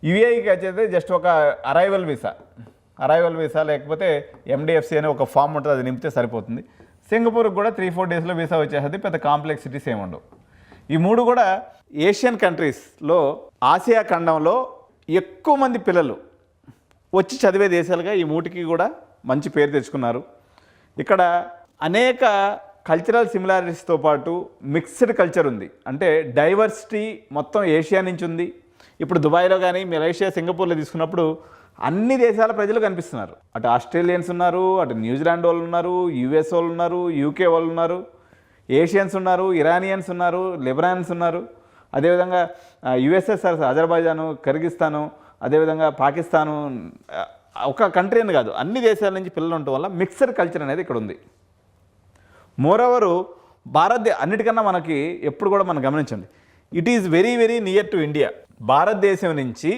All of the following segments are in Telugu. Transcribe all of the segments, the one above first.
యూఏఈకి వచ్చేది జస్ట్ ఒక అరైవల్ వీసా లేకపోతే ఎండిఎఫ్సి అనే ఒక ఫామ్ ఉంటుంది, అది నింపితే సరిపోతుంది. సింగపూర్కి కూడా 3-4 డేస్లో వీసా వచ్చేస్తుంది, పెద్ద కాంప్లెక్సిటీస్ ఏమి ఉండవు. ఈ మూడు కూడా ఏషియన్ కంట్రీస్లో ఆసియా ఖండంలో ఎక్కువ మంది పిల్లలు వచ్చి చదివే దేశాలుగా ఈ మూటికి కూడా మంచి పేరు తెచ్చుకున్నారు. ఇక్కడ అనేక కల్చరల్ సిమిలారిటీస్తో పాటు మిక్స్డ్ కల్చర్ ఉంది, అంటే డైవర్సిటీ మొత్తం ఏషియా నుంచి ఉంది. ఇప్పుడు దుబాయ్లో కానీ మలేషియా, సింగపూర్లో తీసుకున్నప్పుడు అన్ని దేశాల ప్రజలు కనిపిస్తున్నారు. అటు ఆస్ట్రేలియన్స్ ఉన్నారు, అటు న్యూజిలాండ్ వాళ్ళు ఉన్నారు, యూఎస్ వాళ్ళు ఉన్నారు, యూకే వాళ్ళు ఉన్నారు, ఏషియన్స్ ఉన్నారు, ఇరానియన్స్ ఉన్నారు, లెబనాన్స్ ఉన్నారు, అదేవిధంగా యుఎస్ఎస్ఆర్, అజర్బైజాను, కిర్గిస్తాను, అదేవిధంగా పాకిస్తాను, ఒక కంట్రీ అని కాదు అన్ని దేశాల నుంచి పిల్లలు ఉండటం వల్ల మిక్స్డ్ కల్చర్ అనేది ఇక్కడ ఉంది. మోరోవరు అన్నిటికన్నా మనకి ఎప్పుడు కూడా మనం గమనించండి, it is very very near to India. భారతదేశం నుంచి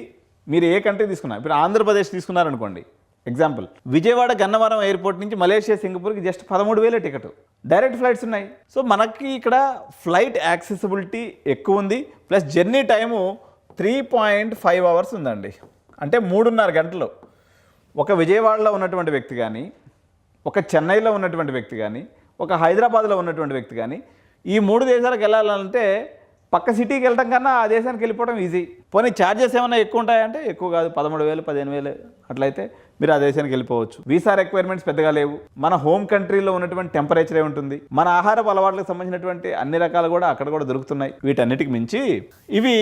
మీరు ఏ కంట్రీ తీసుకున్నా, ఇప్పుడు ఆంధ్రప్రదేశ్ తీసుకున్నారనుకోండి ఎగ్జాంపుల్, విజయవాడ గన్నవరం ఎయిర్పోర్ట్ నుంచి మలేషియా, సింగపూర్కి జస్ట్ 13,000 టికెట్, డైరెక్ట్ ఫ్లైట్స్ ఉన్నాయి. సో మనకి ఇక్కడ ఫ్లైట్ యాక్సెసిబిలిటీ ఎక్కువ ఉంది, ప్లస్ జర్నీ టైము 3.5 అవర్స్ ఉందండి, అంటే 3.5 గంటలు. ఒక విజయవాడలో ఉన్నటువంటి వ్యక్తి కానీ, ఒక చెన్నైలో ఉన్నటువంటి వ్యక్తి కానీ, ఒక హైదరాబాద్లో ఉన్నటువంటి వ్యక్తి కానీ ఈ 3 దేశాలకు వెళ్ళాలంటే పక్క సిటీకి వెళ్ళడం కన్నా ఆ దేశానికి వెళ్ళిపోవడం ఈజీ. పోనీ ఛార్జెస్ ఏమైనా ఎక్కువ ఉంటాయంటే ఎక్కువ కాదు, 13,000 15,000 అట్లయితే మీరు ఆ దేశానికి వెళ్ళిపోవచ్చు. వీసా రిక్వైర్మెంట్స్ పెద్దగా లేవు. మన హోమ్ కంట్రీలో ఉన్నటువంటి టెంపరేచరే ఉంటుంది. మన ఆహారపు అలవాట్లకు సంబంధించినటువంటి అన్ని రకాలు కూడా అక్కడ కూడా దొరుకుతున్నాయి. వీటన్నిటికి మించి ఇవి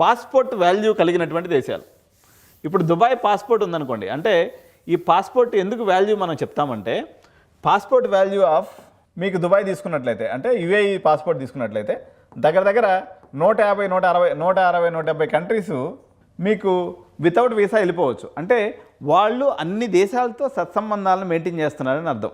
పాస్పోర్ట్ వాల్యూ కలిగినటువంటి దేశాలు. ఇప్పుడు దుబాయ్ పాస్పోర్ట్ ఉందనుకోండి, అంటే ఈ పాస్పోర్ట్ ఎందుకు వాల్యూ మనం చెప్తామంటే, పాస్పోర్ట్ వాల్యూ ఆఫ్ మీకు దుబాయ్ తీసుకున్నట్లయితే, అంటే యుఏఈ పాస్పోర్ట్ తీసుకున్నట్లయితే దగ్గర 150, 160, 170 కంట్రీస్ మీకు వితౌట్ వీసా వెళ్ళిపోవచ్చు. అంటే వాళ్ళు అన్ని దేశాలతో సత్సంబంధాలను మెయింటైన్ చేస్తున్నారని అర్థం.